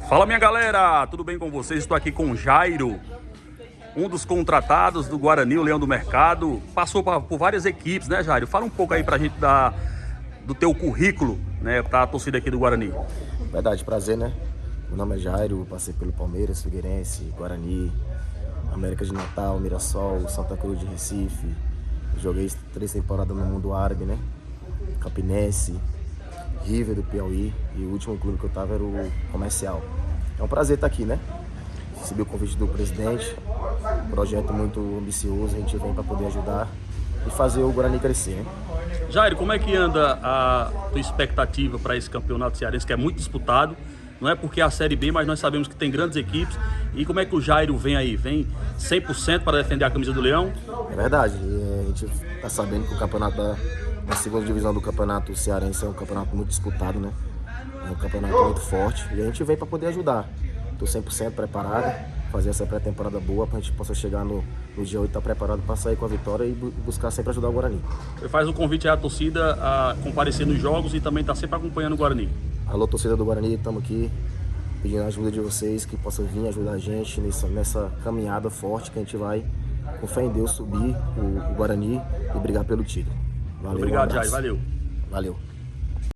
Fala, minha galera, tudo bem com vocês? Estou aqui com o Jairo, um dos contratados do Guarani, o Leão do Mercado. Passou por várias equipes, né, Jairo? Fala um pouco aí pra gente do teu currículo, né, pra torcida aqui do Guarani. Verdade, prazer, né? Meu nome é Jairo, passei pelo Palmeiras, Figueirense, Guarani, América de Natal, Mirassol, Santa Cruz de Recife. Joguei 3 temporadas no mundo árabe, né? Campinense, River do Piauí, e o último clube que eu tava era o Comercial. É um prazer estar aqui, né? Recebi o convite do presidente, um projeto muito ambicioso, a gente vem para poder ajudar e fazer o Guarani crescer, né? Jairo, como é que anda a tua expectativa para esse campeonato cearense, que é muito disputado? Não é porque é a Série B, mas nós sabemos que tem grandes equipes. E como é que o Jairo vem aí? Vem 100% para defender a camisa do Leão? É verdade, a gente tá sabendo que o campeonato da segunda divisão do campeonato cearense é um campeonato muito disputado, né? É um campeonato muito forte e a gente vem para poder ajudar. Tô 100% preparado, fazer essa pré-temporada boa para a gente possa chegar no dia 8 tá preparado para sair com a vitória e buscar sempre ajudar o Guarani. Você faz o convite à torcida a comparecer nos jogos e também tá sempre acompanhando o Guarani. Alô, torcida do Guarani, estamos aqui pedindo a ajuda de vocês, que possam vir ajudar a gente nessa caminhada forte que a gente vai, com fé em Deus, subir o Guarani e brigar pelo título. Valeu, obrigado, Jair. Valeu. Valeu.